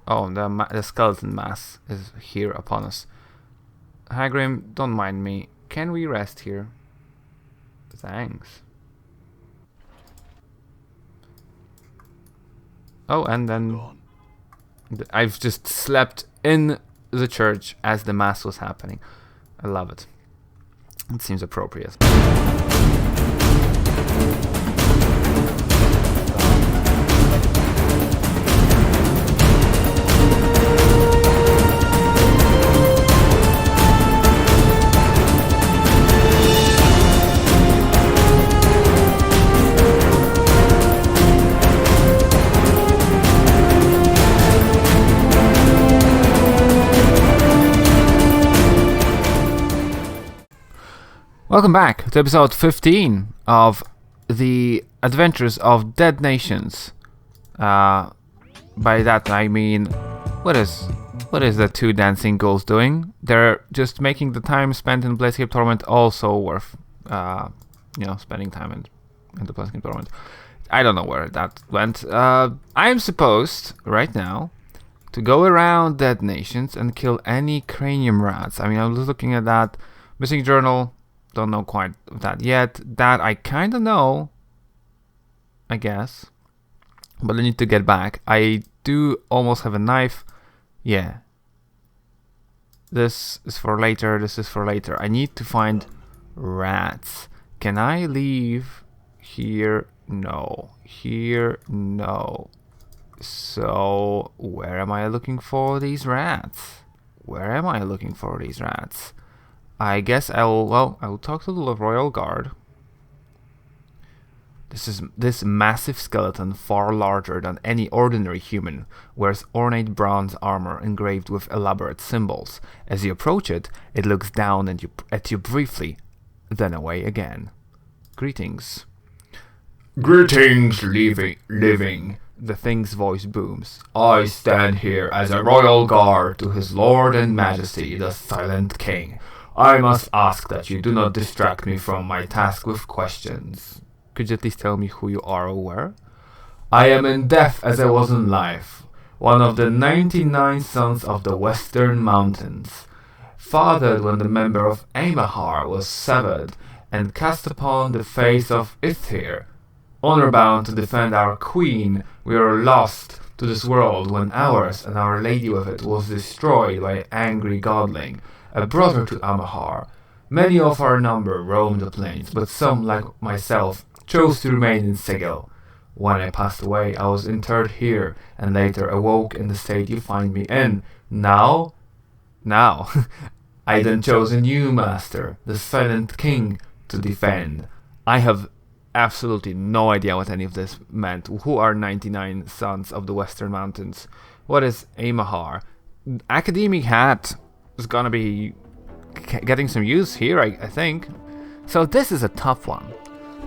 Oh, the skeleton mass is here upon us. Hagrim, don't mind me. Can we rest here? Thanks. Oh, and then I've just slept in the church as the mass was happening. I love it. It seems appropriate. Welcome back to episode 15 of the Adventures of Dead Nations. By that I mean, what is the two dancing ghouls doing? They're just making the time spent in Planescape Torment also worth, spending time in the Planescape Torment. I don't know where that went. I'm supposed, right now, to go around Dead Nations and kill any cranium rats. I mean, I was looking at that missing journal. Don't know quite that yet. That I kind of know, I guess. But I need to get back. I do almost have a knife. Yeah. This is for later. This is for later. I need to find rats. Can I leave here? No. Here? No. So, where am I looking for these rats? Where am I looking for these rats? I guess I will talk to the Royal Guard. This massive skeleton, far larger than any ordinary human, wears ornate bronze armor engraved with elaborate symbols. As you approach it, it looks down at you briefly, then away again. Greetings. Greetings, living. The thing's voice booms. I stand here as a royal guard to his lord and majesty, the Silent King. I must ask that you do not distract me from my task with questions. Could you at least tell me who you are or where? I am in death as I was in life, one of the 99 sons of the Western Mountains, fathered when the member of Athar was severed and cast upon the face of Athar. Honor-bound to defend our queen, we were lost to this world when ours and our lady with it was destroyed by an angry godling, a brother to Athar. Many of our number roamed the plains, but some, like myself, chose to remain in Sigil. When I passed away, I was interred here, and later awoke in the state you find me in. Now, I then chose a new master, the Silent King, to defend. I have absolutely no idea what any of this meant. Who are 99 sons of the Western Mountains? What is Athar? Academic hat is gonna be getting some use here, I think. So this is a tough one.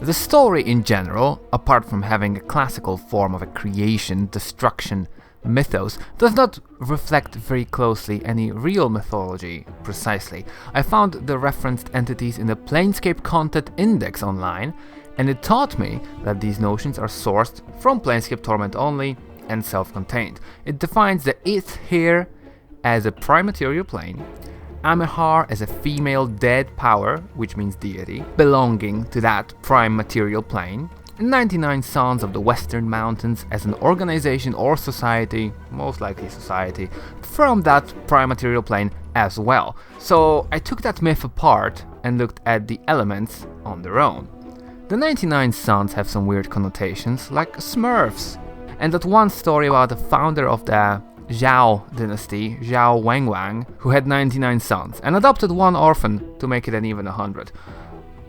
The story in general, apart from having a classical form of a creation, destruction, mythos, does not reflect very closely any real mythology precisely. I found the referenced entities in the Planescape Content Index online, and it taught me that these notions are sourced from Planescape Torment only and self-contained. It defines the Athar as a prime material plane, Athar as a female dead power, which means deity, belonging to that prime material plane, and 99 Sons of the Western Mountains as an organization or society, most likely society, from that prime material plane as well. So I took that myth apart and looked at the elements on their own. The 99 Sons have some weird connotations, like Smurfs, and that one story about the founder of the Zhao dynasty, Zhao Wangwang, who had 99 sons and adopted one orphan to make it an even 100.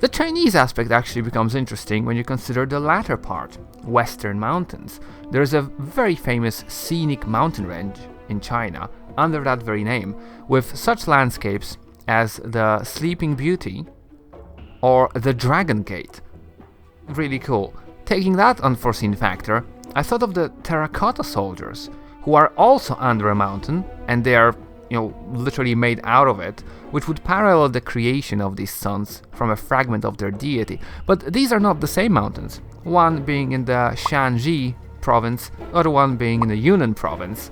The Chinese aspect actually becomes interesting when you consider the latter part, Western Mountains. There's a very famous scenic mountain range in China under that very name, with such landscapes as the Sleeping Beauty or the Dragon Gate. Really cool. Taking that unforeseen factor, I thought of the terracotta soldiers, who are also under a mountain, and they are, literally made out of it, which would parallel the creation of these suns from a fragment of their deity. But these are not the same mountains, one being in the Shanxi province, other one being in the Yunnan province.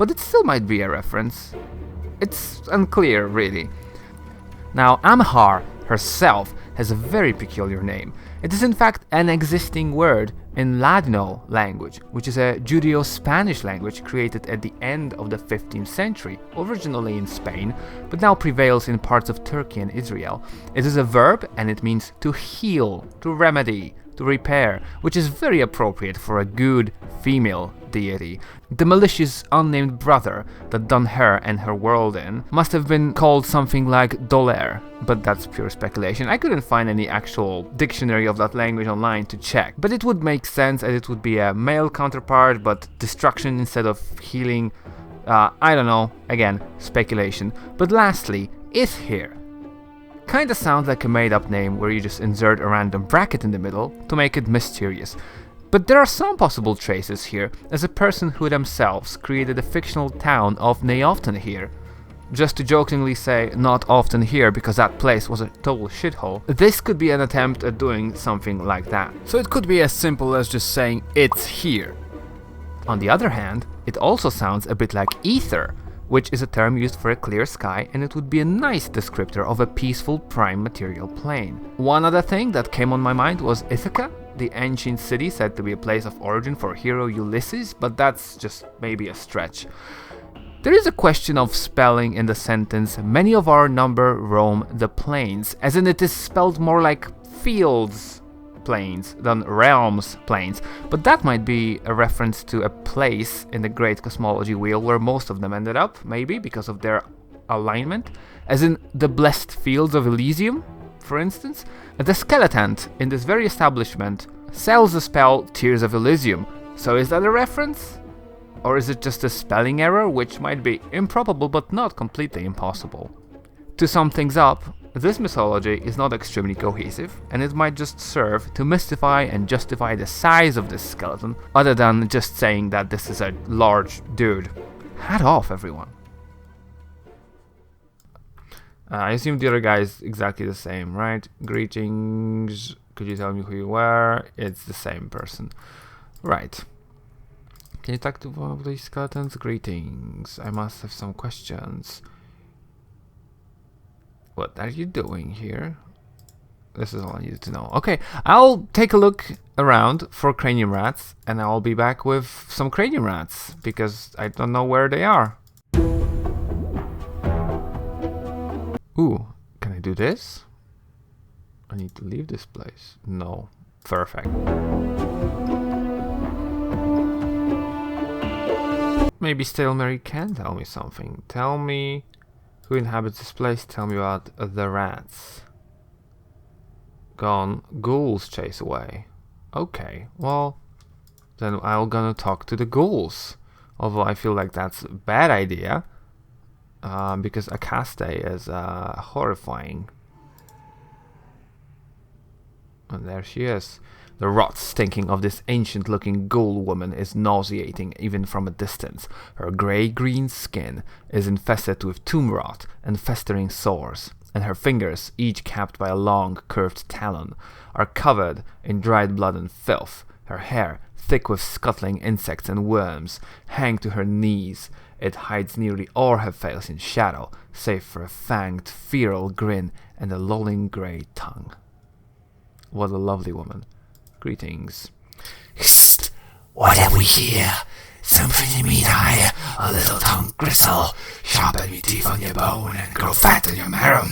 but it still might be a reference. It's unclear, really. Now, Amhar herself has a very peculiar name. It is in fact an existing word in Ladino language, which is a Judeo-Spanish language created at the end of the 15th century, originally in Spain, but now prevails in parts of Turkey and Israel. It is a verb and it means to heal, to remedy, to repair, which is very appropriate for a good female deity. The malicious unnamed brother that done her and her world in must have been called something like Doler, but that's pure speculation. I couldn't find any actual dictionary of that language online to check, but it would make sense as it would be a male counterpart, but destruction instead of healing. I don't know, again, speculation. But lastly, Athar. Kinda sounds like a made-up name where you just insert a random bracket in the middle to make it mysterious. But there are some possible traces here, as a person who themselves created a fictional town of Neoften here. Just to jokingly say, not often here because that place was a total shithole. This could be an attempt at doing something like that. So it could be as simple as just saying, it's here. On the other hand, it also sounds a bit like ether, which is a term used for a clear sky, and it would be a nice descriptor of a peaceful prime material plane. One other thing that came on my mind was Ithaca, the ancient city said to be a place of origin for hero Ulysses, but that's just maybe a stretch. There is a question of spelling in the sentence, many of our number roam the plains, as in it is spelled more like fields plains than realms plains, but that might be a reference to a place in the great cosmology wheel where most of them ended up, maybe because of their alignment, as in the blessed fields of Elysium, for instance. The skeleton in this very establishment sells the spell Tears of Elysium, so is that a reference? Or is it just a spelling error, which might be improbable but not completely impossible? To sum things up, this mythology is not extremely cohesive, and it might just serve to mystify and justify the size of this skeleton, other than just saying that this is a large dude. Hat off, everyone. I assume the other guy is exactly the same, right? Greetings, could you tell me who you were? It's the same person. Right. Can you talk to one of these skeletons? Greetings, I must have some questions. What are you doing here? This is all I needed to know. Okay, I'll take a look around for cranium rats, and I'll be back with some cranium rats, because I don't know where they are. Ooh, can I do this? I need to leave this place. No. Perfect. Maybe Stale Mary can tell me something. Tell me who inhabits this place. Tell me about the rats. Gone. Ghouls chase away. Okay, well, then I'm gonna talk to the ghouls. Although I feel like that's a bad idea. Because Akaste is horrifying. And there she is. The rot stinking of this ancient-looking ghoul woman is nauseating even from a distance. Her grey-green skin is infested with tomb rot and festering sores, and her fingers, each capped by a long, curved talon, are covered in dried blood and filth. Her hair, thick with scuttling insects and worms, hangs to her knees. It hides nearly all her face in shadow, save for a fanged, feral grin and a lolling grey tongue. What a lovely woman. Greetings. Hst! What have we here? Something in meat eye, a little tongue gristle, sharpen me teeth on your bone and grow fat on your marrow,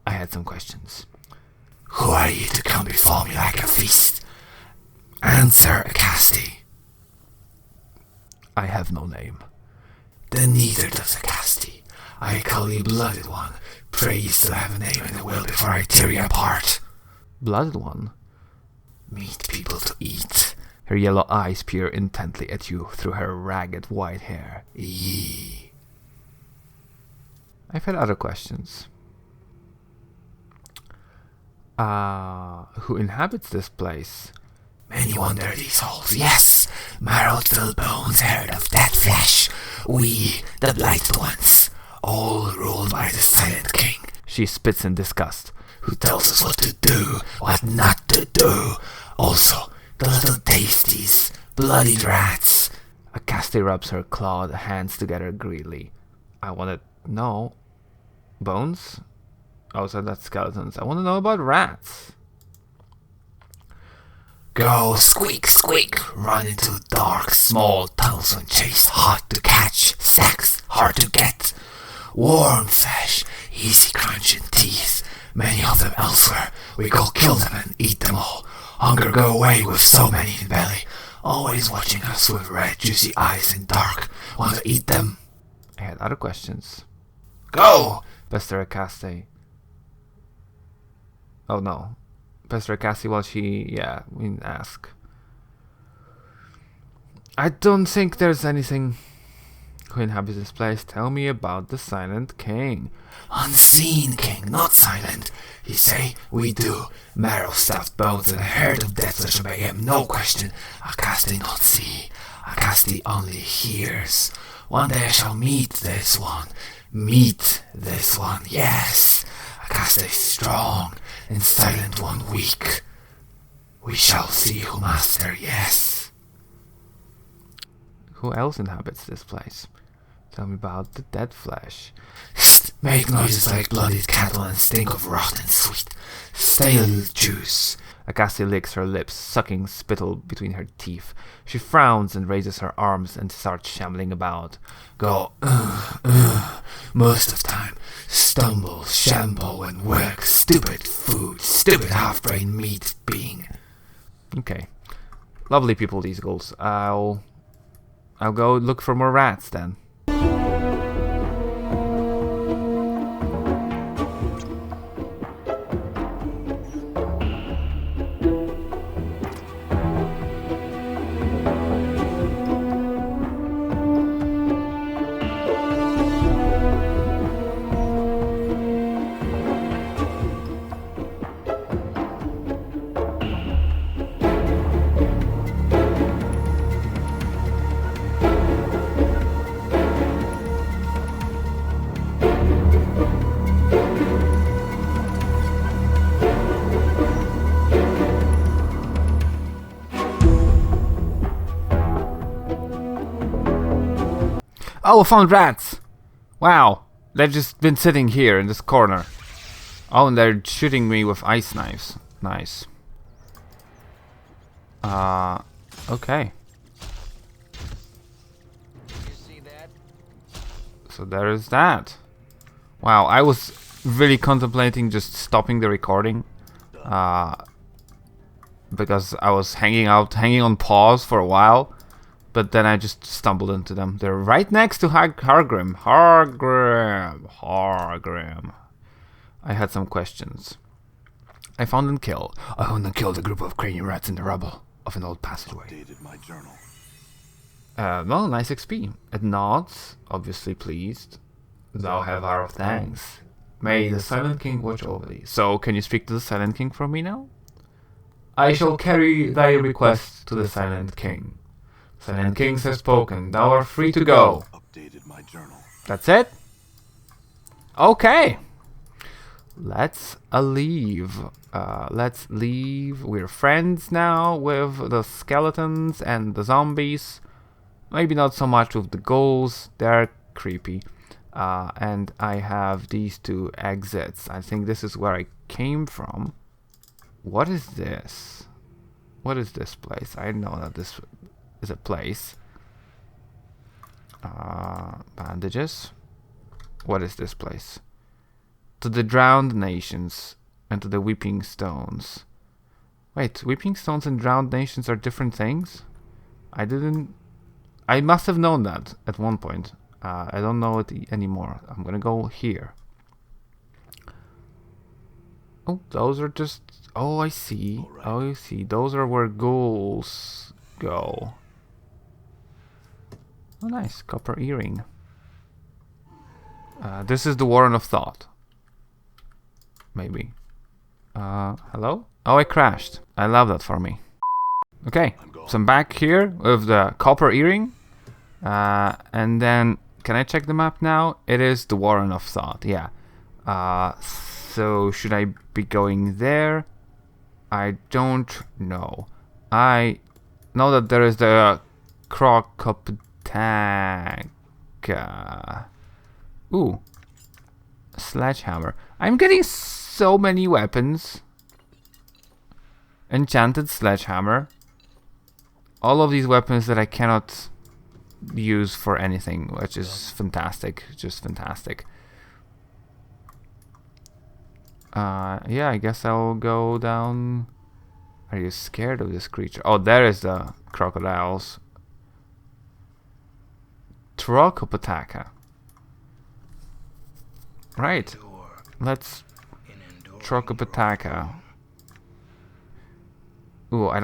I had some questions. Who are you to come before me like a feast? Answer, Akaste. I have no name. Then neither does Akaste. I call you Blooded One. Pray you still have a name in the will before I tear you apart. Blooded One? Meat people to eat. Her yellow eyes peer intently at you through her ragged white hair. Yee. I've had other questions. Who inhabits this place? Many wander these halls, yes. Marrow-filled bones, herd of dead flesh. We, the Blighted Ones, all ruled by the Silent King. She spits in disgust. Who tells us what to do, what not to do. Also, the little tasties, bloodied rats. Cassidy rubs her clawed hands together greedily. I want to know... Bones? Oh, so that's skeletons. I want to know about rats. Go squeak, squeak, run into dark, small tunnels and chase. Hard to catch, snacks, hard to get. Warm flesh, easy crunch in teeth. Many of them elsewhere. We go kill them and eat them all. Hunger go away with so many in belly. Always watching us with red, juicy eyes in dark. Want to eat them? I had other questions. Go! Pester Cassidy. Oh no. Pester Cassidy while she... Yeah, we didn't ask. I don't think there's anything... Who inhabits this place? Tell me about the Silent King. Unseen king, not silent. You say, we do. Marrow, stuffed bones, and a herd of death flesh obey him, no question. Acasti not see. Acasti only hears. One day I shall meet this one. Meet this one, yes. Acasti strong, and silent one weak. We shall see who master, yes. Who else inhabits this place? Tell me about the dead flesh. Make noises like bloodied cattle and stink of rotten sweet, stale juice. Acasti licks her lips, sucking spittle between her teeth. She frowns and raises her arms and starts shambling about. Go, most of time. Stumble, shamble, and work. Stupid food, stupid half-brain meat being. Okay. Lovely people, these ghouls. I'll go look for more rats then. Oh, I found rats! Wow, they've just been sitting here in this corner. Oh, and they're shooting me with ice knives. Nice. Okay. So there is that. Wow, I was really contemplating just stopping the recording. Because I was hanging on pause for a while. But then I just stumbled into them. They're right next to Hargrim. I had some questions. I found and killed. I found and killed a group of cranium rats in the rubble of an old passageway. Updated my journal. Well, nice XP. It nods, obviously pleased. Thou have our thanks. May the Silent King watch over thee. So, can you speak to the Silent King for me now? I shall carry thy request to the Silent King. Silent Kings have spoken. Thou art free to go. Updated my journal. That's it? Okay. Let's leave. Let's leave. We're friends now with the skeletons and the zombies. Maybe not so much with the ghouls. They're creepy. And I have these two exits. I think this is where I came from. What is this? What is this place? I know that this is a place. Bandages. What is this place? To the drowned nations and to the weeping stones. Wait, weeping stones and drowned nations are different things? I must have known that at one point. I don't know it anymore. I'm gonna go here. Oh, those are just... Oh, I see. Right. Oh, I see. Those are where ghouls go. Oh, nice. Copper earring. This is the Warren of Thought. Maybe. Hello? Oh, I crashed. I love that for me. Okay, so I'm back here with the copper earring. And then, can I check the map now? It is the Warren of Thought, yeah. So, should I be going there? I don't know. I know that there is the Crocoptaka. Ooh. Sledgehammer. I'm getting so many weapons. Enchanted sledgehammer. All of these weapons that I cannot use for anything, which is fantastic. Just fantastic. Yeah, I guess I'll go down. Are you scared of this creature? Oh, there is the crocodiles. Trocopataka. Right. Let's Trocopataka. Ooh, I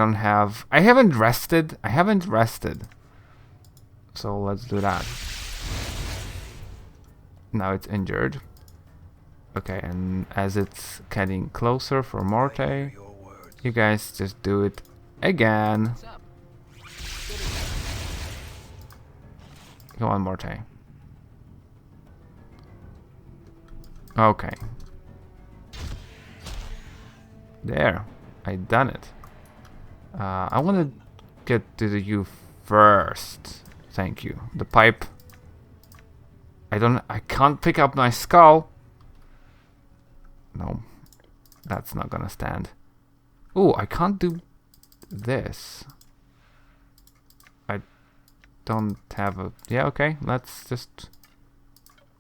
haven't rested. So let's do that. Now it's injured. Okay, and as it's getting closer for Morte, you guys just do it again. Come on, Morte. Okay. There. I done it. I want to get to the U first. Thank you. The pipe. I can't pick up my skull. No. That's not gonna stand. Ooh, I can't do this. I don't have a... Yeah, okay. Let's just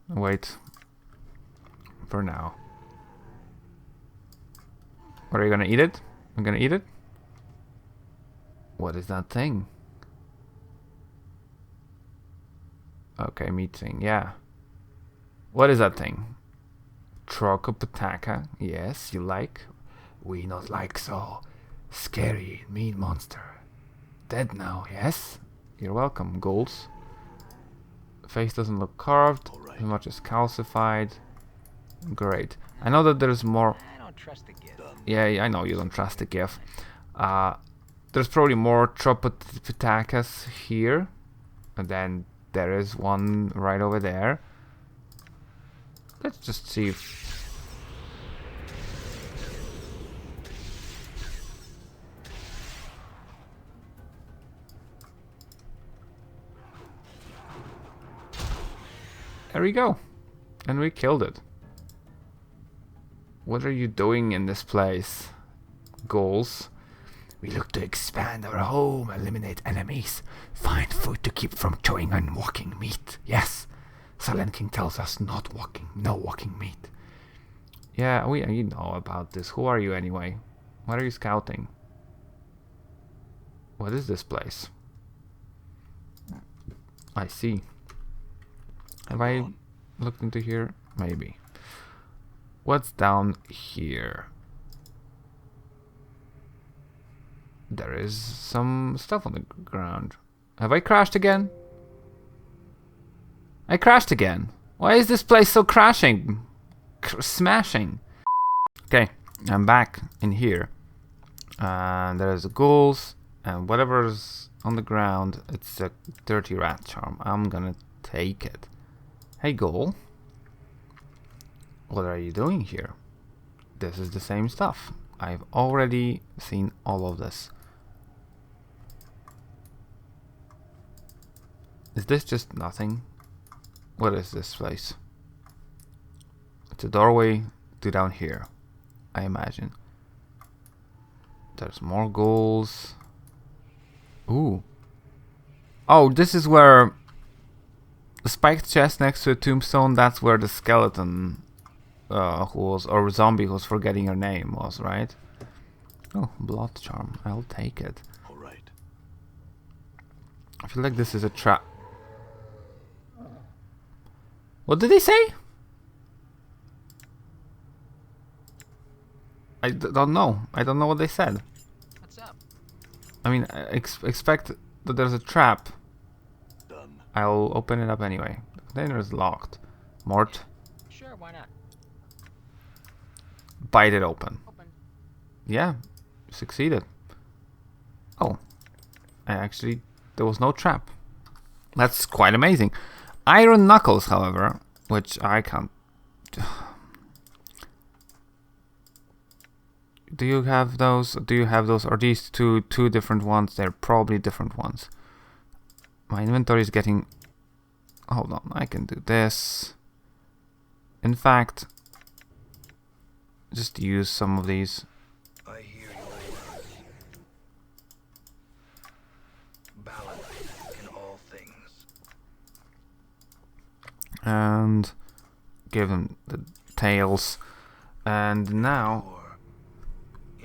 wait for now. What, are you gonna eat it? I'm gonna eat it? What is that thing? Okay, meat thing, yeah. What is that thing? Trocopataka, yes, you like? We not like so scary, mean monster. Dead now, yes? You're welcome, ghouls. Face doesn't look carved, as much as calcified. Great. I know that there's more... I don't trust the gift. Yeah, I know you don't trust the GIF. There's probably more Tropopitakas here. And then there is one right over there. Let's just see if... There we go. And we killed it. What are you doing in this place, ghouls? We look to expand our home, eliminate enemies, find food to keep from chewing on walking meat. Yes, Silent King tells us no walking meat. Yeah, we know about this. Who are you anyway? What are you scouting? What is this place? I see. Have I looked into here? Maybe. What's down here? There is some stuff on the ground. Have I crashed again? I crashed again. Why is this place so crashing? Smashing. Okay, I'm back in here. And there's the ghouls. And whatever's on the ground, it's a dirty rat charm. I'm gonna take it. Hey, ghoul. What are you doing here? This is the same stuff. I've already seen all of this. Is this just nothing? What is this place? It's a doorway to down here, I imagine. There's more ghouls. Ooh. Oh, this is where the spiked chest next to a tombstone, that's where the skeleton or zombie who's forgetting her name was, right? Oh, blood charm. I'll take it. All right. I feel like this is a trap. What did they say? I don't know. I don't know what they said. What's up? I mean, expect that there's a trap. Done. I'll open it up anyway. The container is locked. Mort, Sure, why not? bite it open. Open. Yeah, succeeded. Oh, there was no trap. That's quite amazing. Iron knuckles, however, which I can't. Do you have those? Are these two different ones? They're probably different ones. My inventory is getting... Hold on, I can do this. In fact, just use some of these. I hear you. Balance in all things. And give them the tails. And now,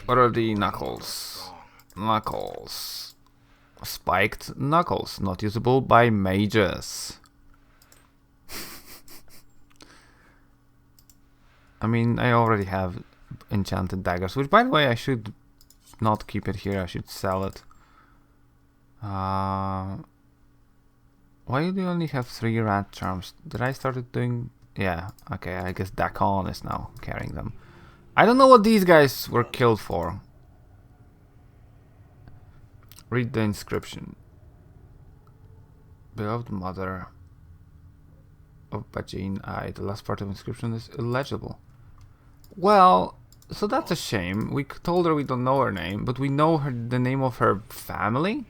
what are the knuckles? Knuckles. Spiked knuckles, not usable by mages. I mean, I already have enchanted daggers, which, by the way, I should not keep it here. I should sell it. Why do you only have 3 rat charms? Did I start doing... Yeah, okay, I guess Dakon is now carrying them. I don't know what these guys were killed for. Read the inscription. Beloved mother of Bajin Ai. The last part of the inscription is illegible. Well, so that's a shame. We told her we don't know her name, but we know the name of her family?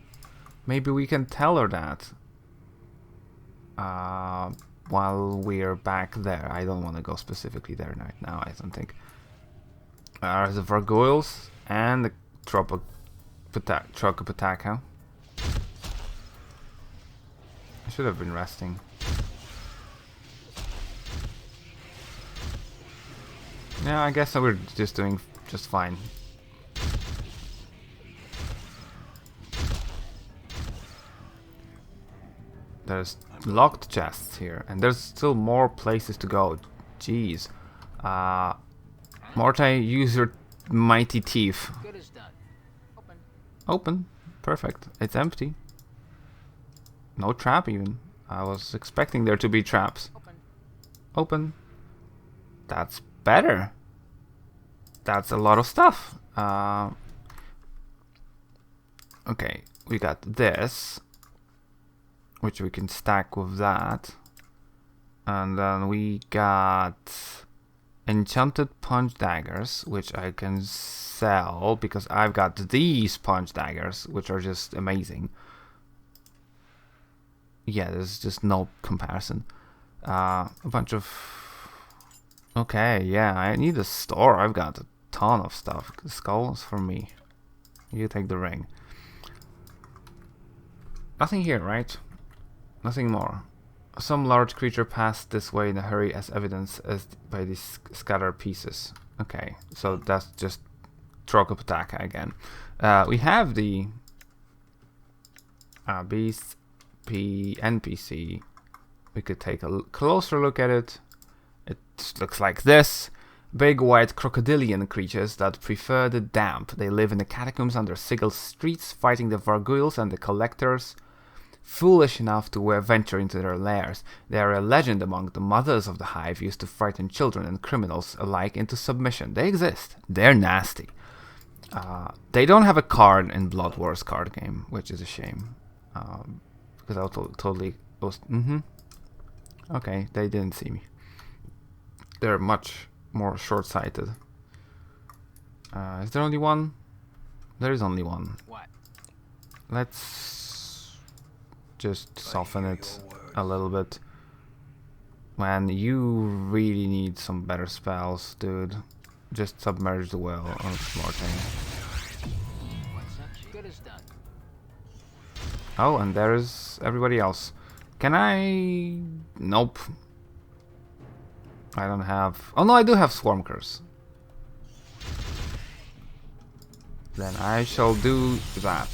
Maybe we can tell her that. While we're back there. I don't want to go specifically there right now, I don't think. The Vargoyles and the Trocopataka. I should have been resting. Yeah, I guess we're just doing just fine. There's locked chests here, and there's still more places to go. Jeez. Morte, use your mighty teeth. Good is done. Open. Open. Perfect. It's empty. No trap even. I was expecting there to be traps. Open. Open. That's better. That's a lot of stuff. Okay, we got this, which we can stack with that. And then we got enchanted punch daggers, which I can sell because I've got these punch daggers, which are just amazing. Yeah, there's just no comparison. A bunch of... Okay, yeah, I need a store. I've got a ton of stuff. The skull is for me. You take the ring. Nothing here, right? Nothing more. Some large creature passed this way in a hurry as evidence as by these scattered pieces. Okay, so that's just Trocopataka again. We have the Beast NPC. We could take a closer look at it. It looks like this. Big white crocodilian creatures that prefer the damp. They live in the catacombs under Sigil's streets, fighting the Vargoyles and the Collectors. Foolish enough to venture into their lairs, they are a legend among the mothers of the hive, used to frighten children and criminals alike into submission. They exist. They're nasty. They don't have a card in Blood Wars card game, which is a shame. Because I was totally... Okay, they didn't see me. They're much more short-sighted. Is there only one? There is only one. What? Let's just soften it a little bit. Man, you really need some better spells, dude. Just submerge the well on Mortain. What's up? Good is done. Oh, and there's everybody else. Can I... Nope. I don't have... Oh no, I do have Swarm Curse. Then I shall do that.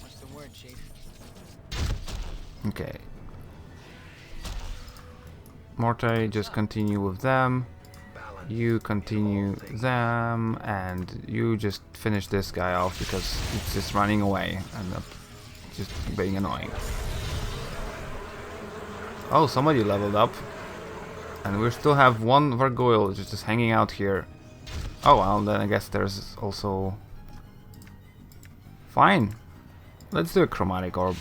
What's the word, Chief? Okay. Morte, just continue with them. You continue them, and you just finish this guy off because it's just running away and just being annoying. Oh, somebody leveled up. And we still have one Vargoyle just hanging out here. Oh well, then I guess there's also... Fine. Let's do a Chromatic Orb.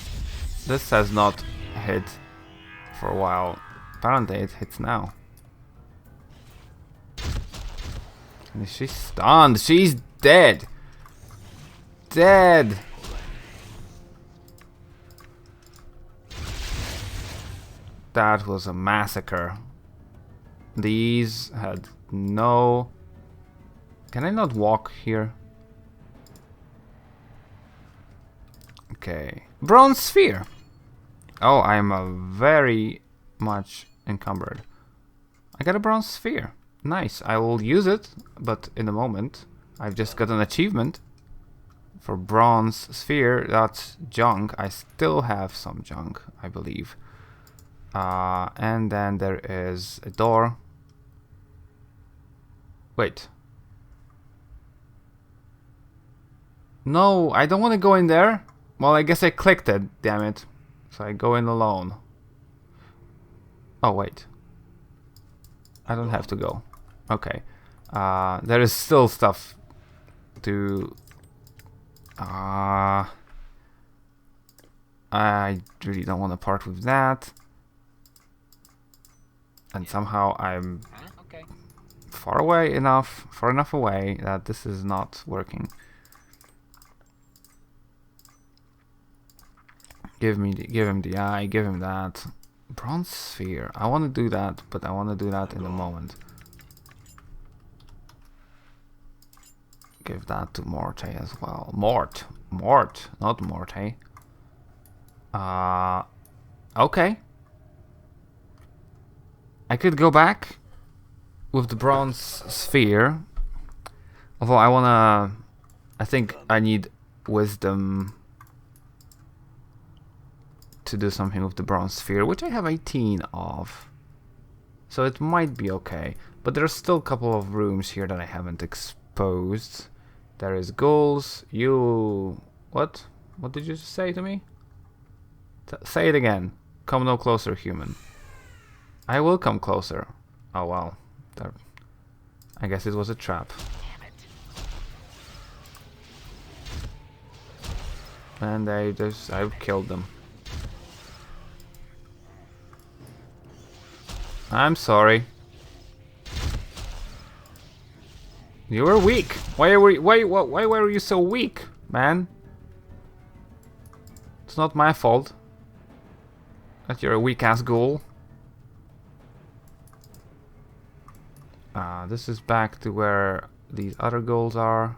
This has not hit for a while. Apparently it hits now. She's stunned. She's dead. Dead. That was a massacre. These had no... Can I not walk here? Okay. Bronze sphere. Oh, I'm very much encumbered. I got a bronze sphere. Nice. I will use it, but in a moment. I've just got an achievement for bronze sphere. That's junk. I still have some junk, I believe. And then there is a door. Wait. No, I don't want to go in there. Well, I guess I clicked it, damn it. So I go in alone. Oh, wait. I don't have to go. Okay. There is still stuff to... I really don't want to part with that. And somehow I'm Okay. far enough away that this is not working. Give him the eye, give him that. Bronze sphere. I want to do that, but I want to do that in a moment. Give that to Morte as well. Mort, not Morte. Okay. I could go back with the bronze sphere. Although I think I need wisdom to do something with the bronze sphere, which I have 18 of. So it might be okay. But there's still a couple of rooms here that I haven't exposed. There is ghouls. You... What? What did you say to me? Say it again. Come no closer, human. I will come closer. Oh well. There. I guess it was a trap. And I've killed them. I'm sorry. You were weak. Why were you so weak, man? It's not my fault that you're a weak ass ghoul. This is back to where these other ghouls are.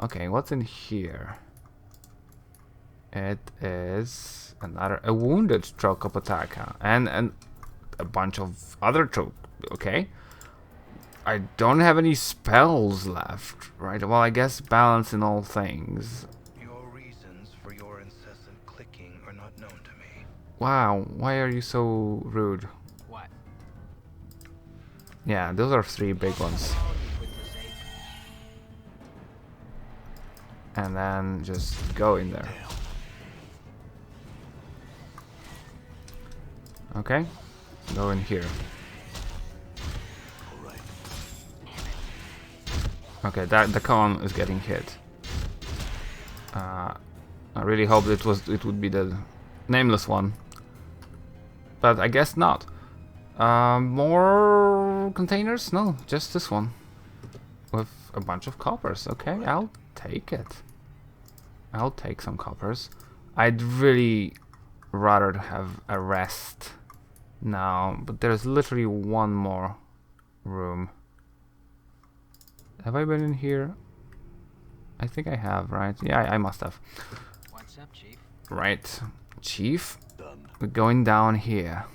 Okay, what's in here? It is a wounded Trocopotaka and a bunch of other okay. I don't have any spells left, right? Well, I guess balance in all things. Your reasons for your incessant clicking are not known to me. Wow, why are you so rude? What? Yeah, those are 3 big ones. With this ape. And then just go in there. Okay, go in here. Okay, the con is getting hit. I really hoped it would be the nameless one, but I guess not. More containers? No, just this one with a bunch of coppers. Okay, I'll take it. I'll take some coppers. I'd really rather have a rest now, but there's literally one more room. Have I been in here? I think I have, right? Yeah, I must have. What's up, Chief? Right. Chief? Done. We're going down here.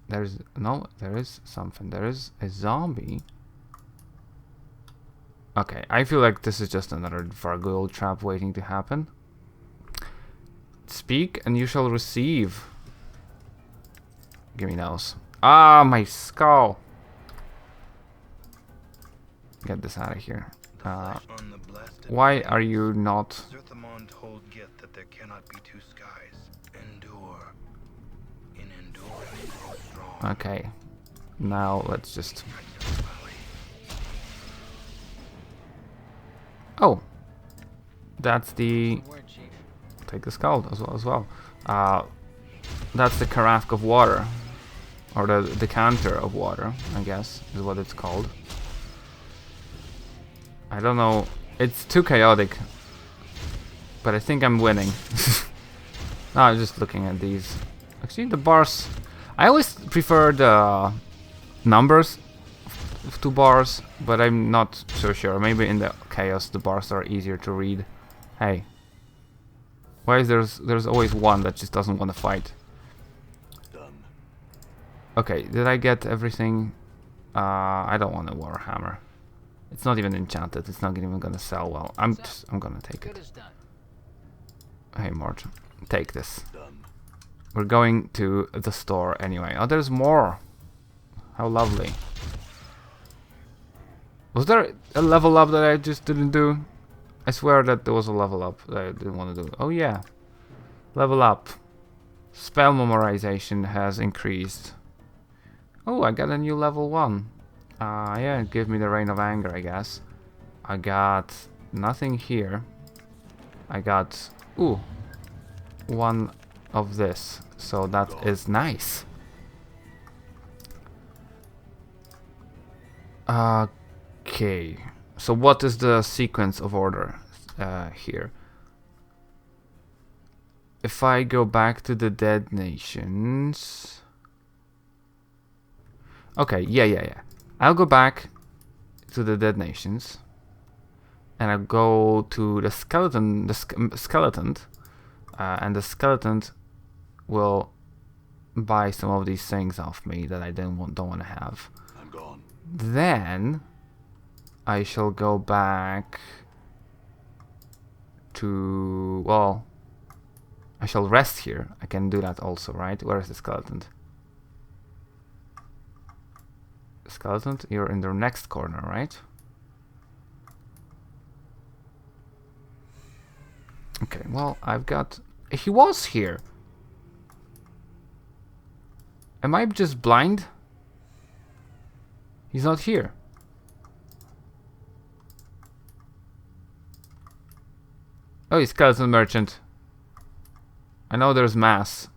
There is something. There is a zombie. Okay, I feel like this is just another gargoyle trap waiting to happen. Speak and you shall receive. Give me those. Ah, my skull. Get this out of here. Why are you not... Zerthamon told Git that there cannot be 2 skies. Endure. In enduring, grow strong. Okay. Now let's just... Oh. That's the... Word, Chief. Take the skull as well. That's the carafe of water. Or the decanter of water, I guess, is what it's called. I don't know. It's too chaotic. But I think I'm winning. No, I'm just looking at these. Actually, the bars... I always prefer the numbers of 2 bars, but I'm not so sure. Maybe in the chaos the bars are easier to read. Hey. Why is there's always one that just doesn't want to fight? Done. Okay, did I get everything? I don't want a Warhammer. It's not even enchanted. It's not even gonna sell well. I'm gonna take Good it. as done. Hey Mort, take this. Done. We're going to the store anyway. Oh, there's more. How lovely. Was there a level up that I just didn't do? I swear that there was a level up that I didn't want to do. Oh yeah. Level up. Spell memorization has increased. Oh, I got a new level 1. Yeah, give me the Reign of Anger, I guess. I got nothing here. I got, ooh, 1 of this. So that is nice. Okay. So what is the sequence of order here? If I go back to the Dead Nations... Okay, yeah. I'll go back to the Dead Nations. And I'll go to the skeleton, skeleton. And the skeleton will buy some of these things off me that I don't want to have. I'm gone. Then I shall go back to, well, I shall rest here. I can do that also, right? Where is the skeleton? Skeleton, you're in the next corner, right? Okay, well, I've got... He was here! Am I just blind? He's not here. Oh, he's skeleton merchant. I know there's mass,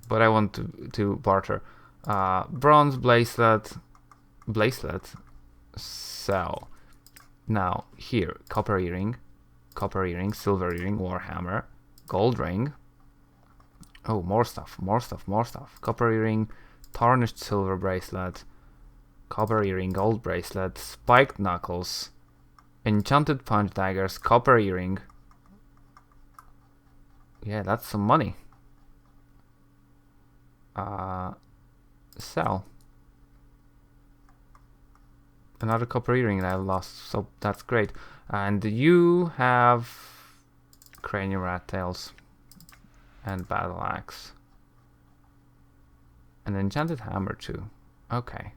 but I want to barter. Bronze bracelet, sell. Now here, copper earring, silver earring, warhammer, gold ring. Oh, more stuff. Copper earring, tarnished silver bracelet, copper earring, gold bracelet, spiked knuckles, enchanted punch daggers, copper earring. Yeah, that's some money. Sell. Another copper earring that I lost, so that's great. And you have cranium rat tails and battle axe. An enchanted hammer too. Okay.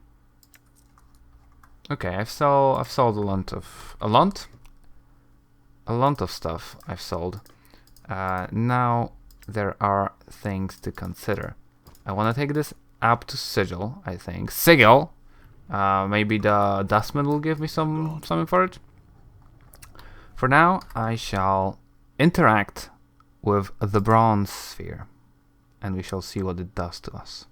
Okay, I've sold a lot of stuff I've sold. Now there are things to consider. I want to take this up to Sigil, I think. Sigil! Maybe the Dustman will give me something for it. For now, I shall interact with the Bronze Sphere, and we shall see what it does to us.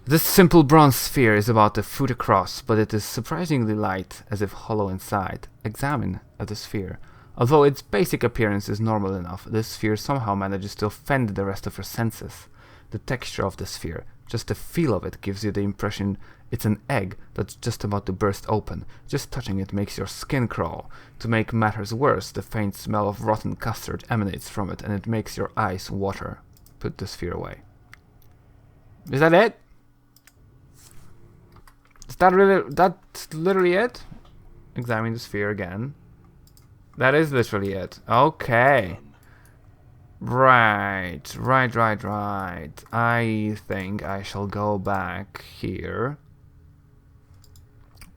This simple bronze sphere is about a foot across, but it is surprisingly light, as if hollow inside. Examine the sphere. Although its basic appearance is normal enough, this sphere somehow manages to offend the rest of your senses. The texture of the sphere, just the feel of it, gives you the impression it's an egg that's just about to burst open. Just touching it makes your skin crawl. To make matters worse, the faint smell of rotten custard emanates from it, and it makes your eyes water. Put the sphere away. Is that it? Is that really... that's literally it? Examine the sphere again. That is literally it. Okay. Right. I think I shall go back here.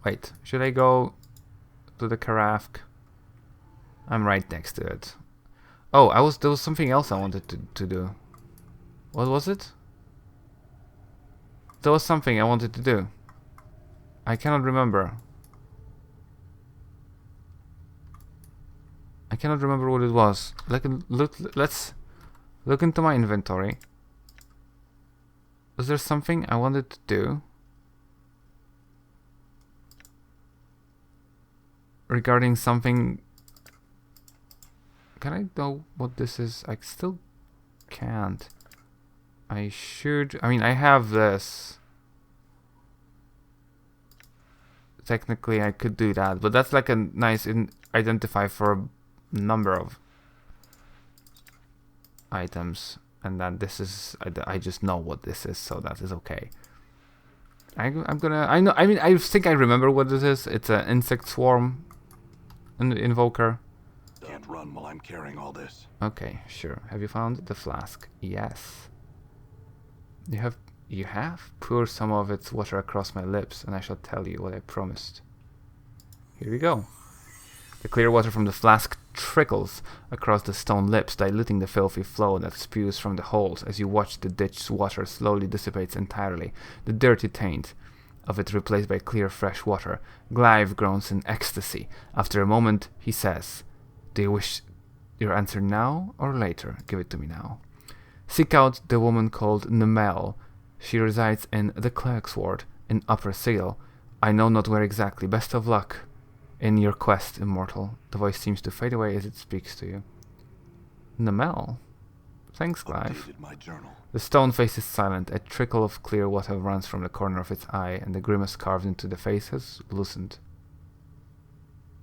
Wait, should I go to the carafe? I'm right next to it. Oh, there was something else I wanted to do. What was it? There was something I wanted to do. I cannot remember. I cannot remember what it was. Let's look into my inventory. Was there something I wanted to do regarding something? Can I know what this is? I still can't. I should. I mean, I have this. Technically, I could do that, but that's like a nice identify for a number of items, and then this is. I just know what this is, so that is okay. I'm gonna. I know. I mean, I think I remember what this is. It's an insect swarm, an invoker. Can't run while I'm carrying all this. Okay, sure. Have you found the flask? Yes. You have? Pour some of its water across my lips, and I shall tell you what I promised. Here we go. The clear water from the flask trickles across the stone lips, diluting the filthy flow that spews from the holes. As you watch, the ditch's water slowly dissipates entirely, the dirty taint of it replaced by clear, fresh water. Glyve groans in ecstasy. After a moment, he says, "Do you wish your answer now or later? Give it to me now." Seek out the woman called Nemel. She resides in the Clerk's Ward in Upper Seal. I know not where exactly. Best of luck in your quest, immortal. The voice seems to fade away as it speaks to you. Nemel. Thanks, Glyve. Updated my journal. The stone face is silent. A trickle of clear water runs from the corner of its eye, and the grimace carved into the face has loosened.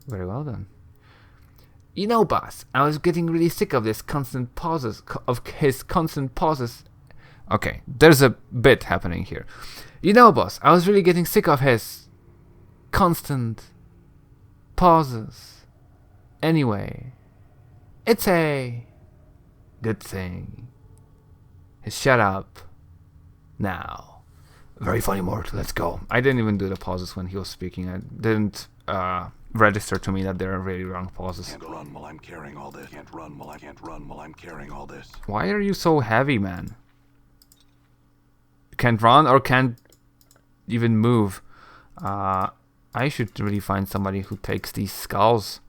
Very well then. You know, boss, I was getting really sick of his constant pauses. Okay, there's a bit happening here. You know, boss, I was really getting sick of his constant pauses. Anyway, it's a good thing. Shut up now. Very funny, Mort. Let's go. I didn't even do the pauses when he was speaking. I didn't register to me that there are really wrong pauses. Can't run while I'm carrying all this. Can't run while I'm carrying all this. Why are you so heavy, man? Can't run or can't even move. I should really find somebody who takes these skulls.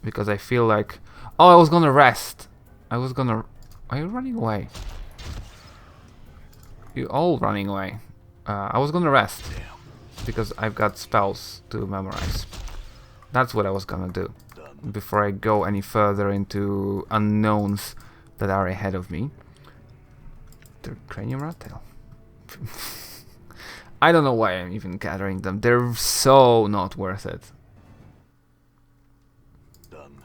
Because I feel like... Oh, I was gonna rest. Are you running away? You all running away. I was gonna rest. Because I've got spells to memorize. That's what I was gonna do. Before I go any further into unknowns that are ahead of me. The cranium rat tail. I don't know why I'm even gathering them. They're so not worth it. Done.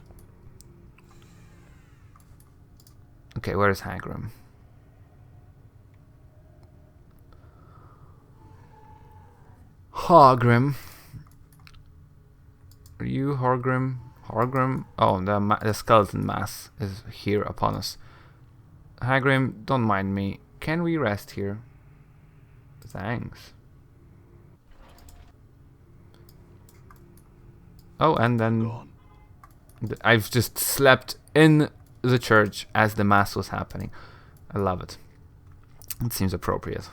Okay, where is Hagrim? Hagrim. Are you Hagrim? Hagrim? Oh, the skeleton mass is here upon us. Hagrim, don't mind me. Can we rest here? Thanks. Oh, and then I've just slept in the church as the mass was happening. I love it. It seems appropriate.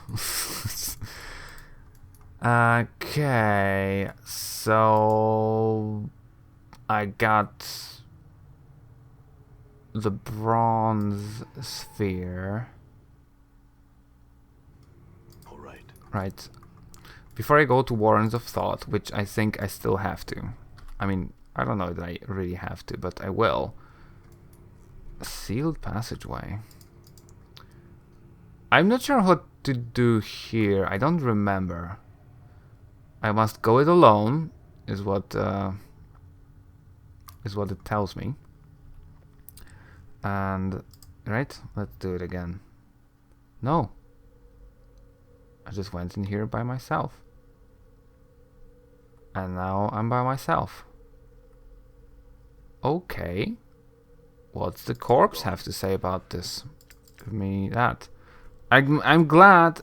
Okay, so I got the bronze sphere. All right. Right. Before I go to Warrens of Thought, which I think I still have to. I mean, I don't know that I really have to, but I will. Sealed passageway. I'm not sure what to do here. I don't remember. I must go it alone, is what it tells me. And right, let's do it again. No, I just went in here by myself, and now I'm by myself. Okay, what's the corpse have to say about this? Give me that. I'm glad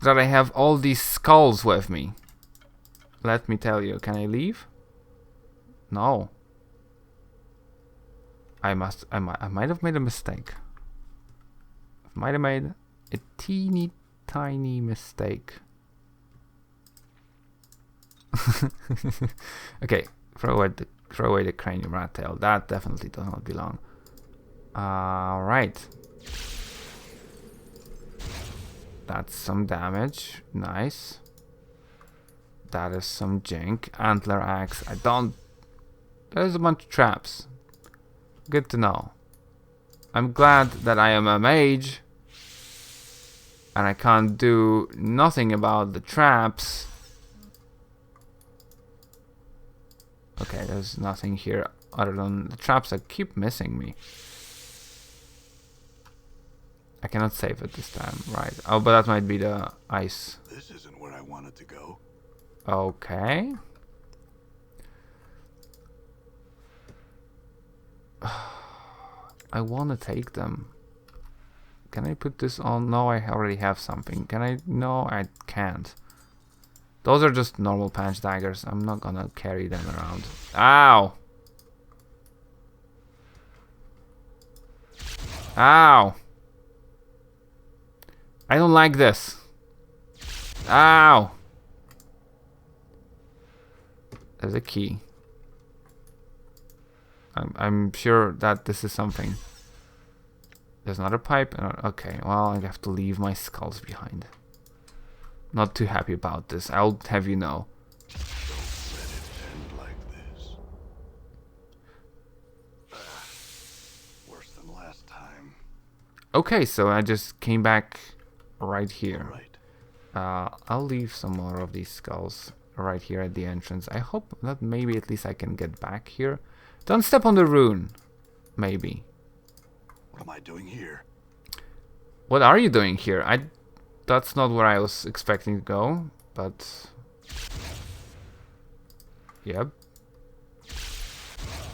that I have all these skulls with me. Let me tell you, can I leave? No. I might have made a mistake. I might have made a teeny tiny mistake. Okay, throw away the cranium rat tail. That definitely does not belong. Alright. That's some damage. Nice. That is some jink. Antler axe. I don't... There's a bunch of traps. Good to know. I'm glad that I am a mage. And I can't do nothing about the traps. Okay, there's nothing here other than the traps that keep missing me. I cannot save it this time, right? Oh, but that might be the ice. This isn't where I wanted to go. Okay. I want to take them. Can I put this on? No, I already have something. Can I? No, I can't. Those are just normal punch daggers. I'm not gonna carry them around. Ow! Ow! I don't like this. Ow! There's a key. I'm sure that this is something. There's another pipe. Okay, well, I have to leave my skulls behind. Not too happy about this. I'll have you know. Don't let it end like this. Worse than last time. Okay, so I just came back right here. Right. I'll leave some more of these skulls right here at the entrance. I hope that maybe at least I can get back here. Don't step on the rune. Maybe. What am I doing here? What are you doing here? That's not where I was expecting to go, but... Yep.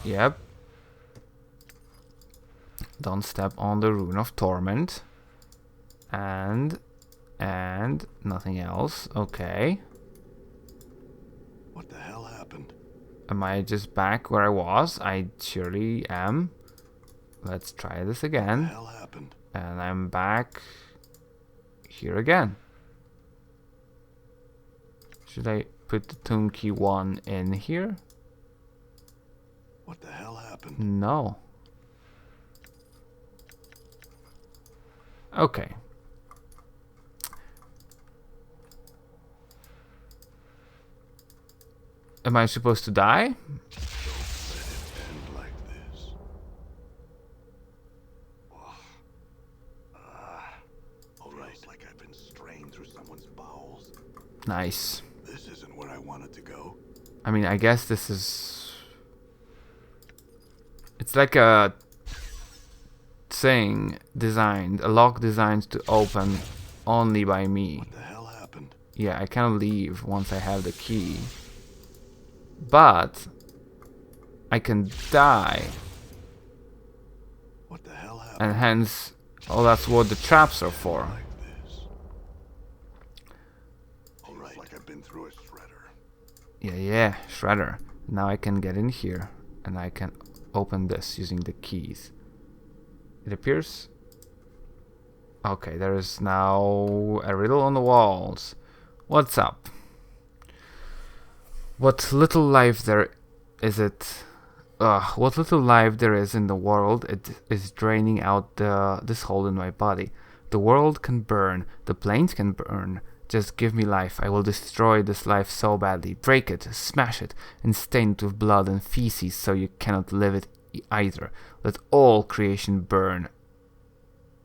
Yep. Don't step on the rune of Torment. And nothing else. Okay. What the hell happened? Am I just back where I was? I surely am. Let's try this What the again. hell happened? And I'm back here again. Should I put the tomb key 1 in here? What the hell happened? No. Okay. Am I supposed to die? Don't let it end like this. Alright, like I've been strained through someone's bowels. Nice. This isn't where I wanted to go. I mean, I guess this is... It's like a thing designed, a lock designed to open only by me. What the hell happened? Yeah, I can leave once I have the key. But I can die, What the hell happened? and hence, oh, that's what the traps are for. Like this. Alright, like I've been through a shredder. Yeah, shredder. Now I can get in here, and I can open this using the keys. It appears... Okay, there is now a riddle on the walls. What's up? What little life there is what little life there is in the world, it is draining out this hole in my body. The world can burn, the planes can burn. Just give me life. I will destroy this life so badly. Break it, smash it, and stain it with blood and feces so you cannot live it either. Let all creation burn,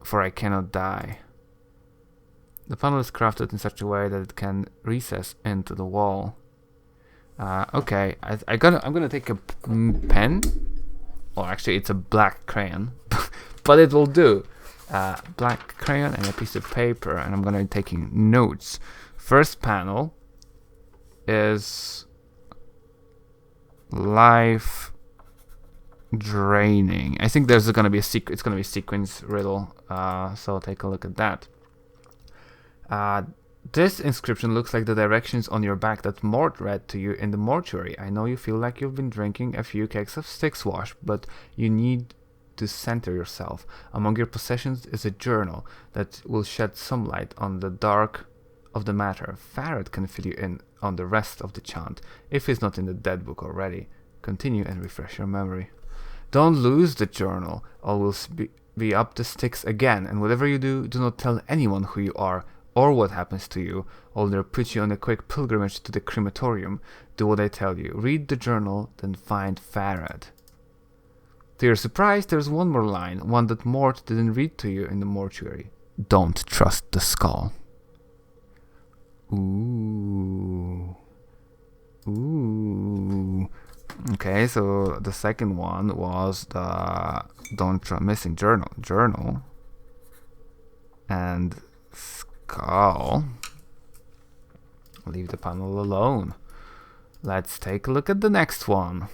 for I cannot die. The funnel is crafted in such a way that it can recess into the wall. Okay, I'm gonna take a pen. Well, actually, it's a black crayon, but it will do. Black crayon and a piece of paper, and I'm gonna be taking notes. First panel is life draining. I think there's gonna be it's gonna be a sequence riddle. So take a look at that. This inscription looks like the directions on your back that Mort read to you in the mortuary. I know you feel like you've been drinking a few kegs of Styx Wash, but you need to center yourself. Among your possessions is a journal that will shed some light on the dark of the matter. Farad can fill you in on the rest of the chant, if he's not in the dead book already. Continue and refresh your memory. Don't lose the journal, or we'll be up the sticks again, and whatever you do, do not tell anyone who you are, or what happens to you, or they'll put you on a quick pilgrimage to the crematorium. Do what I tell you. Read the journal, then find Farad. To your surprise, there's one more line, one that Mort didn't read to you in the mortuary. Don't trust the skull. Ooh. Ooh. Okay, so the second one was the missing journal, and skull. Leave the panel alone. Let's take a look at the next one.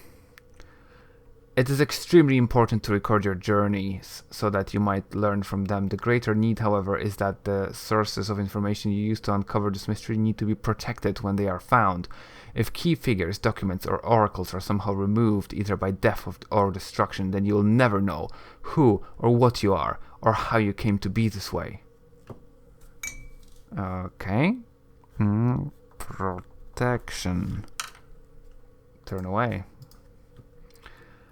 It is extremely important to record your journeys so that you might learn from them. The greater need, however, is that the sources of information you use to uncover this mystery need to be protected when they are found. If key figures, documents, or oracles are somehow removed, either by death or destruction, then you'll never know who or what you are, or how you came to be this way. Okay. Protection. Turn away.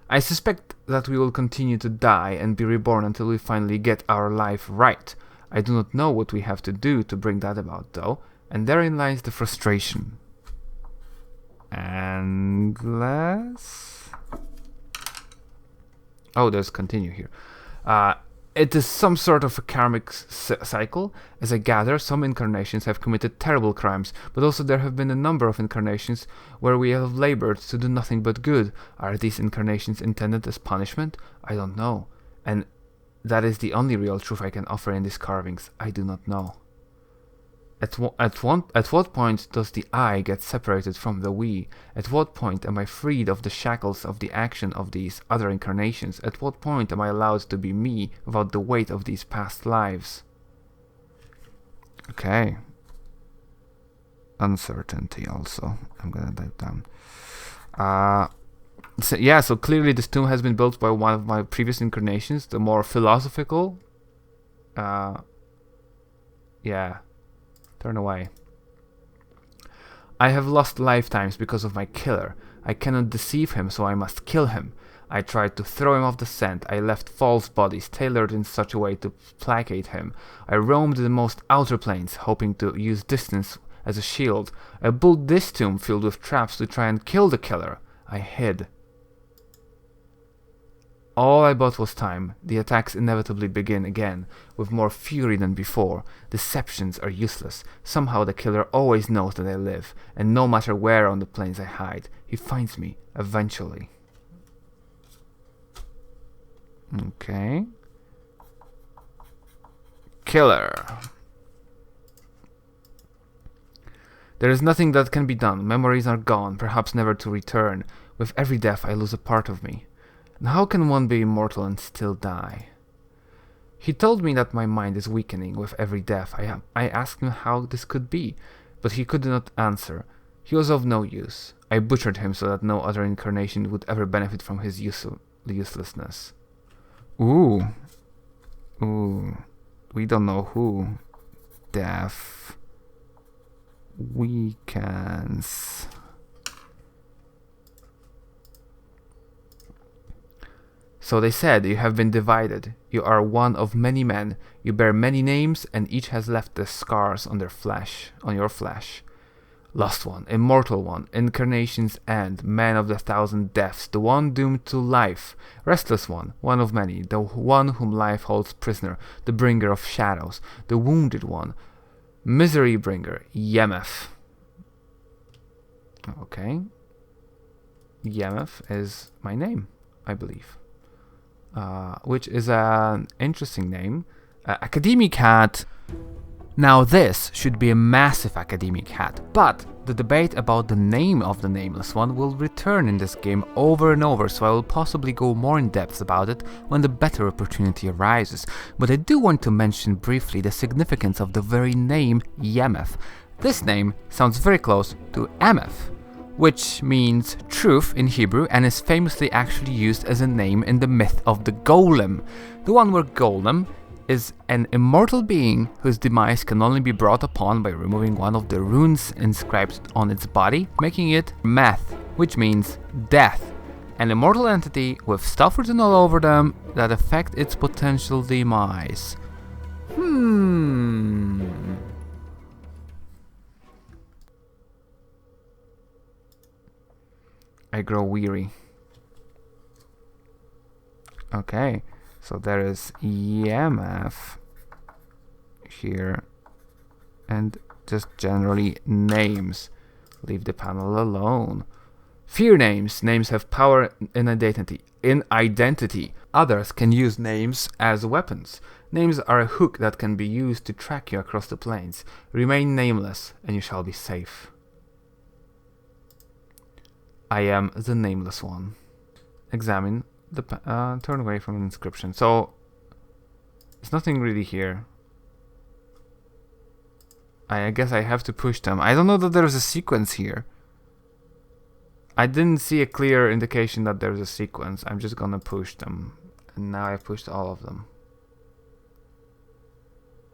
I suspect that we will continue to die and be reborn until we finally get our life right. I do not know what we have to do to bring that about, though, and therein lies the frustration. Endless. Oh, there's continue here. It is some sort of a karmic cycle. As I gather, some incarnations have committed terrible crimes, but also there have been a number of incarnations where we have labored to do nothing but good. Are these incarnations intended as punishment? I don't know. And that is the only real truth I can offer in these carvings. I do not know. At what point does the I get separated from the we? At what point am I freed of the shackles of the action of these other incarnations? At what point am I allowed to be me without the weight of these past lives? Okay. Uncertainty also. I'm gonna type down. So clearly this tomb has been built by one of my previous incarnations, the more philosophical. Yeah. Turn away. I have lost lifetimes because of my killer. I cannot deceive him, so I must kill him. I tried to throw him off the scent. I left false bodies tailored in such a way to placate him. I roamed the most outer planes, hoping to use distance as a shield. I built this tomb filled with traps to try and kill the killer. I hid. All I bought was time. The attacks inevitably begin again, with more fury than before. Deceptions are useless. Somehow the killer always knows that I live, and no matter where on the plains I hide, he finds me, eventually. Okay. Killer. There is nothing that can be done. Memories are gone, perhaps never to return. With every death I lose a part of me. And how can one be immortal and still die? He told me that my mind is weakening with every death. I asked him how this could be, but he could not answer. He was of no use. I butchered him so that no other incarnation would ever benefit from his uselessness. Ooh. We don't know who. Death weakens. So they said, you have been divided. You are one of many men. You bear many names, and each has left the scars on your flesh. Lost one, immortal one, incarnation's end, man of the 1,000 deaths, the one doomed to life, restless one, one of many, the one whom life holds prisoner, the bringer of shadows, the wounded one, misery bringer, Yemeth. Okay. Yemeth is my name, I believe. Which is an interesting name. Academic hat. Now this should be a massive academic hat, but the debate about the name of the nameless one will return in this game over and over, so I will possibly go more in depth about it when the better opportunity arises. But I do want to mention briefly the significance of the very name Yemeth. This name sounds very close to Emeth, which means truth in Hebrew and is famously actually used as a name in the myth of the Golem. The one where Golem is an immortal being whose demise can only be brought upon by removing one of the runes inscribed on its body, making it Meth, which means death. An immortal entity with stuff written all over them that affect its potential demise. I grow weary. Okay, so there is EMF here, and just generally names. Leave the panel alone. Fear names. Names have power in identity. Others can use names as weapons. Names are a hook that can be used to track you across the planes. Remain nameless, and you shall be safe. I am the nameless one. Examine the turn away from an inscription. So there's nothing really here. I guess I have to push them. I don't know that there's a sequence here. I didn't see a clear indication that there's a sequence. I'm just gonna push them. And now I pushed all of them.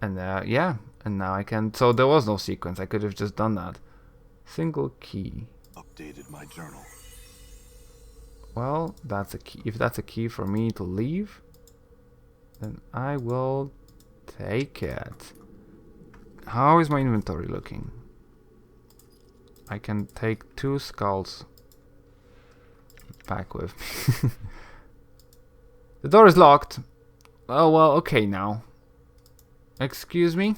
And yeah, and now I can. So there was no sequence. I could have just done that. Single key. Updated my journal. Well, that's a key. If that's a key for me to leave, then I will take it. How is my inventory looking? I can take 2 skulls back with me. The door is locked. Oh well, okay now. Excuse me?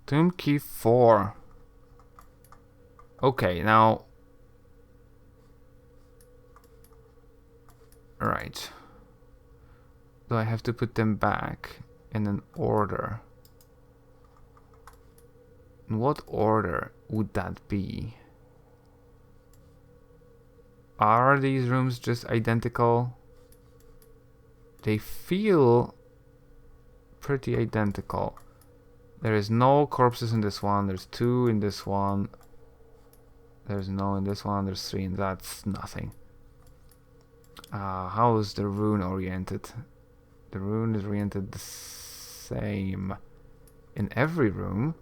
Tomb key 4. Okay, now... Right. Do I have to put them back in an order? In what order would that be? Are these rooms just identical? They feel pretty identical. There is no corpses in this one. There's 2 in this one. There's no in this one. There's 3 and that's nothing. How is the rune oriented? The rune is oriented the same in every room.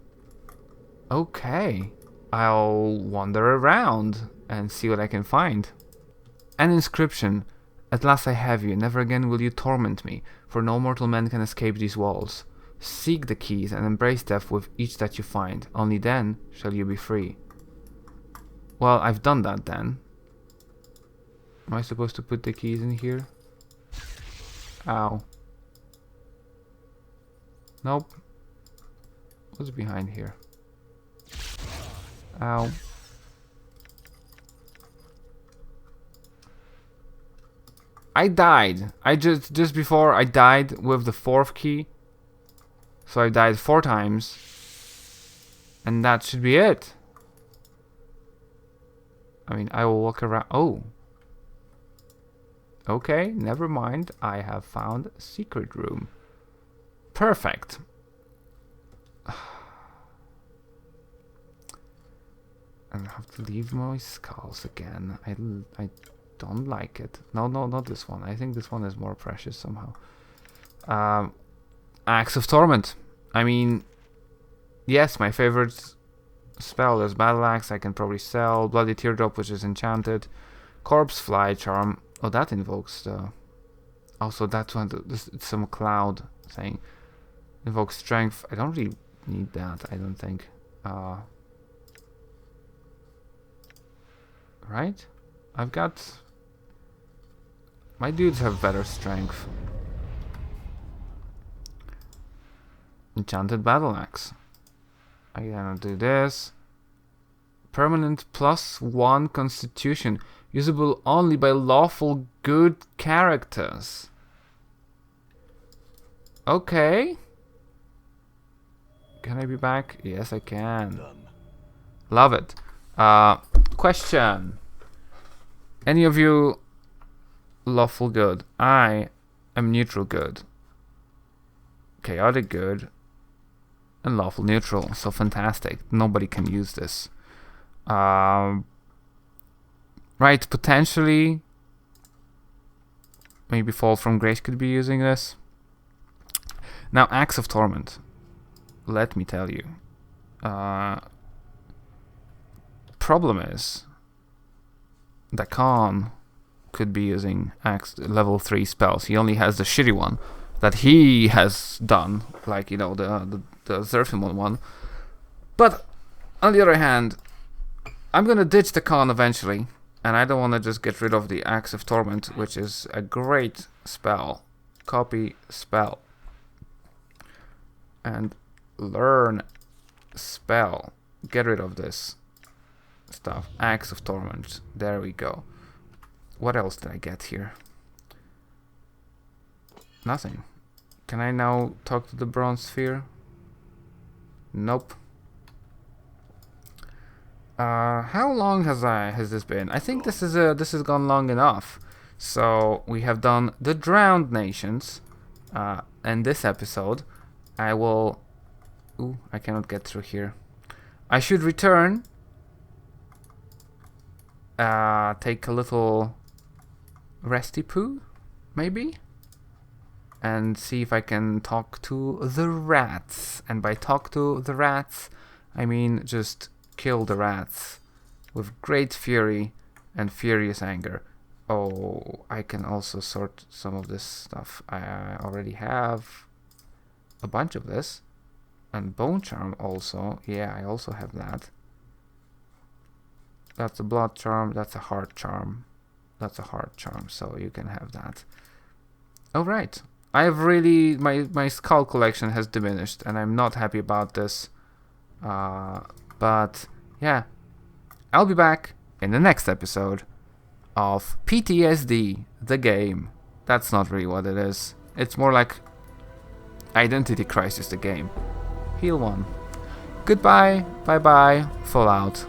Okay. I'll wander around and see what I can find. An inscription. At last I have you. Never again will you torment me, for no mortal man can escape these walls. Seek the keys and embrace death with each that you find. Only then shall you be free. Well, I've done that then. Am I supposed to put the keys in here? Ow. Nope. What's behind here? Ow. I died. Just before I died with the 4th key. So I died 4 times. And that should be it. I mean, I will walk around. Oh. Okay, never mind. I have found a secret room. Perfect. I have to leave my skulls again. I don't like it. No, not this one. I think this one is more precious somehow. Axe of Torment. I mean, yes, my favorite spell is Battle Axe. I can probably sell Bloody Teardrop, which is enchanted. Corpse Fly Charm. Oh, that invokes the... Also, that one, it's some cloud thing. Invokes Strength. I don't really need that, I don't think. Right? I've got... My dudes have better strength. Enchanted Battle Axe. I'm gonna do this. Permanent +1 Constitution. Usable only by lawful good characters. Okay. Can I be back? Yes, I can. Done. Love it. Question. Any of you lawful good? I am neutral good. Chaotic good. And lawful neutral. So fantastic. Nobody can use this. Right, potentially maybe Fall from Grace could be using this. Now, Axe of Torment. Let me tell you. problem is that Khan could be using level 3 spells. He only has the shitty one that he has done, like, you know, the Zerfimon one. But on the other hand, I'm gonna ditch the Khan eventually, and I don't want to just get rid of the Axe of Torment, which is a great spell. Copy spell. And learn spell. Get rid of this stuff. Axe of Torment. There we go. What else did I get here? Nothing. Can I now talk to the Bronze Sphere? Nope. How long has this been? I think this has gone long enough. So we have done the Drowned Nations. In this episode, I will. Ooh, I cannot get through here. I should return. Take a little resty poo, maybe, and see if I can talk to the rats. And by talk to the rats, I mean just kill the rats with great fury and furious anger. Oh, I can also sort some of this stuff. I already have a bunch of this. And Bone Charm also. Yeah, I also have that. That's a Blood Charm. That's a Heart Charm. That's a Heart Charm. So you can have that. Alright. I have really... My skull collection has diminished. And I'm not happy about this. But yeah. I'll be back in the next episode of PTSD, the game. That's not really what it is. It's more like Identity Crisis, the game. Heal 1. Goodbye. Bye bye. Fallout.